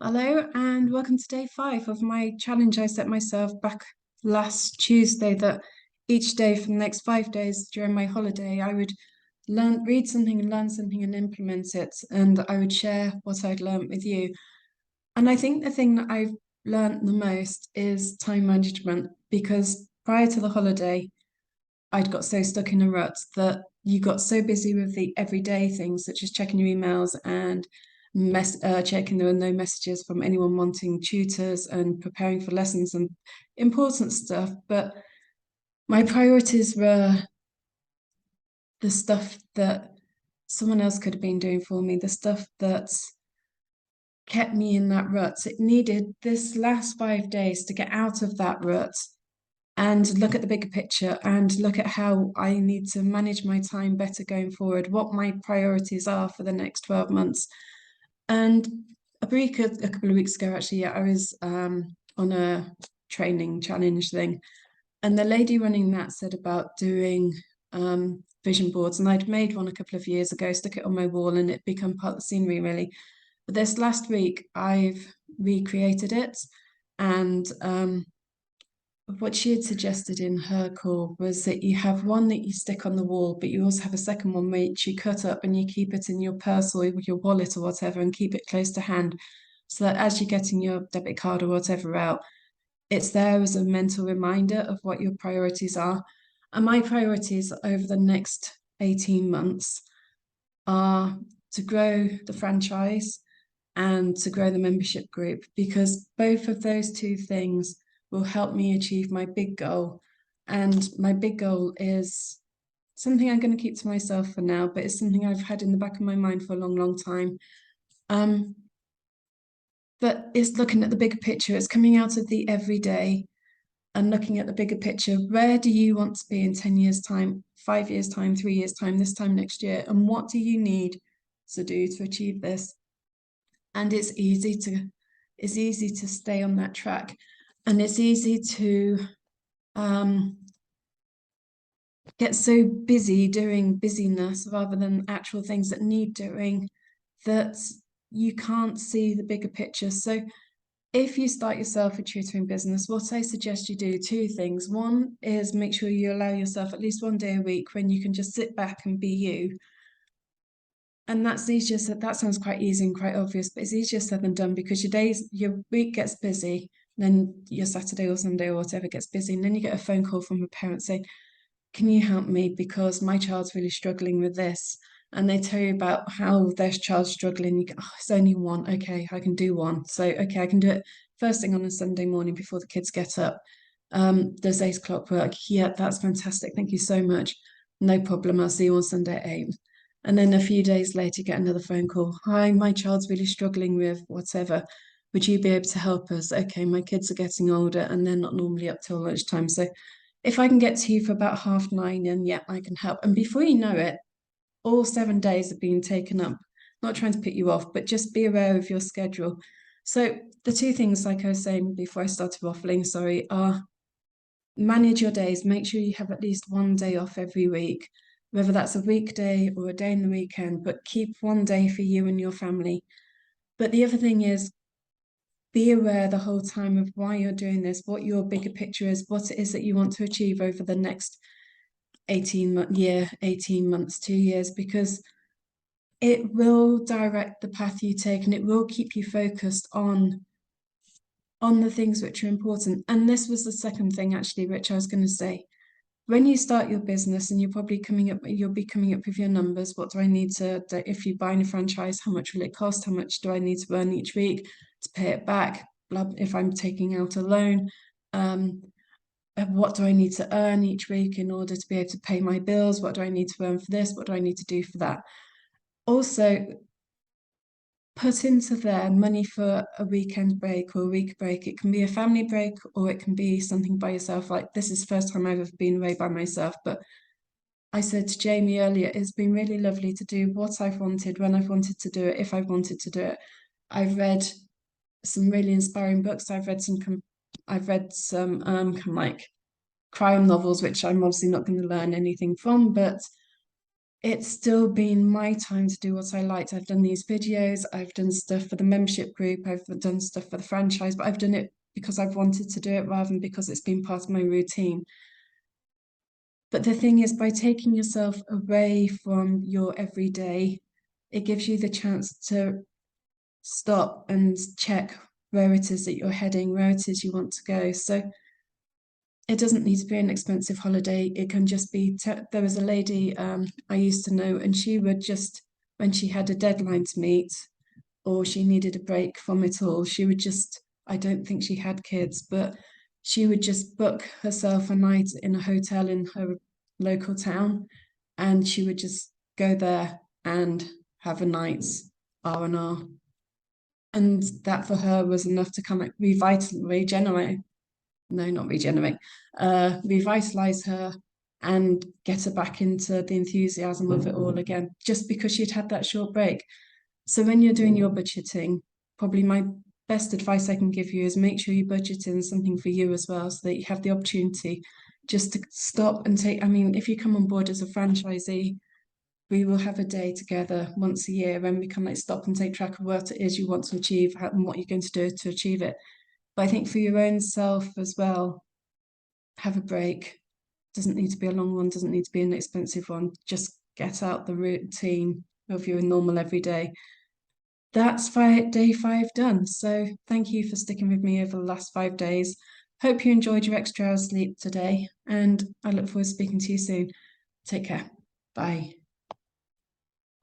Hello and welcome to day 5 of my challenge I set myself back last Tuesday that each day for the next 5 days during my holiday I would read something and learn something and implement it, and I would share what I'd learned with you. And I think the thing that I've learned the most is time management, because prior to the holiday I'd got so stuck in a rut that you got so busy with the everyday things such as checking your emails and checking there were no messages from anyone wanting tutors and preparing for lessons and important stuff. But my priorities were the stuff that someone else could have been doing for me, the stuff that kept me in that rut. It needed this last 5 days to get out of that rut and look at the bigger picture and look at how I need to manage my time better going forward, what my priorities are for the next 12 months. And a couple of weeks ago, actually, yeah, I was on a training challenge thing, and the lady running that said about doing vision boards, and I'd made one a couple of years ago, stuck it on my wall, and it become part of the scenery really. But this last week, I've recreated it, and what she had suggested in her call was that you have one that you stick on the wall, but you also have a second one which you cut up and you keep it in your purse or your wallet or whatever and keep it close to hand, so that as you're getting your debit card or whatever out, it's there as a mental reminder of what your priorities are. And my priorities over the next 18 months are to grow the franchise and to grow the membership group, because both of those two things will help me achieve my big goal. And my big goal is something I'm going to keep to myself for now, but it's something I've had in the back of my mind for a long, long time. Um, but it's looking at the bigger picture. It's coming out of the everyday and looking at the bigger picture. Where do you want to be in 10 years' time, 5 years' time, 3 years' time, this time next year? And what do you need to do to achieve this? And it's easy to stay on that track, and it's easy to um, get so busy doing busyness rather than actual things that need doing, that you can't see the bigger picture. So if you start yourself a tutoring business, what I suggest you do, two things. One is make sure you allow yourself at least one day a week when you can just sit back and be you. And that's easier said. That sounds quite easy and quite obvious, but it's easier said than done, because your week gets busy, then your Saturday or Sunday or whatever gets busy, and then you get a phone call from a parent saying, "Can you help me? Because my child's really struggling with this." And they tell you about how their child's struggling. You go, "Oh, it's only one. Okay, I can do one. So, okay, I can do it first thing on a Sunday morning before the kids get up. Does 8 o'clock work? Yeah, that's fantastic. Thank you so much. No problem. I'll see you on Sunday at 8." And then a few days later, get another phone call. "Hi, my child's really struggling with whatever. Would you be able to help us?" Okay, my kids are getting older and they're not normally up till lunchtime. So if I can get to you for about 9:30, and yeah, I can help. And before you know it, all 7 days have been taken up. Not trying to put you off, but just be aware of your schedule. So the two things, like I was saying before I started waffling, sorry, are manage your days. Make sure you have at least one day off every week, whether that's a weekday or a day in the weekend, but keep one day for you and your family. But the other thing is, be aware the whole time of why you're doing this, what your bigger picture is, what it is that you want to achieve over the next 18 months, 2 years, because it will direct the path you take, and it will keep you focused on the things which are important. And this was the second thing actually, which I was going to say. When you start your business and you'll be coming up with your numbers. What do I need to, if you're buying a franchise, how much will it cost? How much do I need to earn each week to pay it back? If I'm taking out a loan, what do I need to earn each week in order to be able to pay my bills? What do I need to earn for this? What do I need to do for that? Also, put into there money for a weekend break or a week break. It can be a family break or it can be something by yourself. Like, this is the first time I've ever been away by myself, but I said to Jamie earlier, it's been really lovely to do what I've wanted, when I've wanted to do it, if I've wanted to do it. I've read some really inspiring books. I've read some kind of like crime novels, which I'm obviously not going to learn anything from, but it's still been my time to do what I liked. I've done these videos, I've done stuff for the membership group, I've done stuff for the franchise, but I've done it because I've wanted to do it rather than because it's been part of my routine. But the thing is, by taking yourself away from your everyday, it gives you the chance to stop and check where it is that you're heading, where it is you want to go. So it doesn't need to be an expensive holiday. It can just be. There was a lady I used to know, and she would just, when she had a deadline to meet or she needed a break from it all, she would just, I don't think she had kids, but she would just book herself a night in a hotel in her local town, and she would just go there and have a night's R&R. And that for her was enough to kind of regenerate, no, not regenerate, revitalize her and get her back into the enthusiasm of it all again, just because she'd had that short break. So when you're doing your budgeting, probably my best advice I can give you is make sure you budget in something for you as well, so that you have the opportunity just to stop and take. I mean, if you come on board as a franchisee, we will have a day together once a year when we can like stop and take track of what it is you want to achieve and what you're going to do to achieve it. But I think for your own self as well, have a break. Doesn't need to be a long one, doesn't need to be an expensive one. Just get out the routine of your normal everyday. That's day 5 done. So thank you for sticking with me over the last 5 days. Hope you enjoyed your extra hours sleep today, and I look forward to speaking to you soon. Take care. Bye.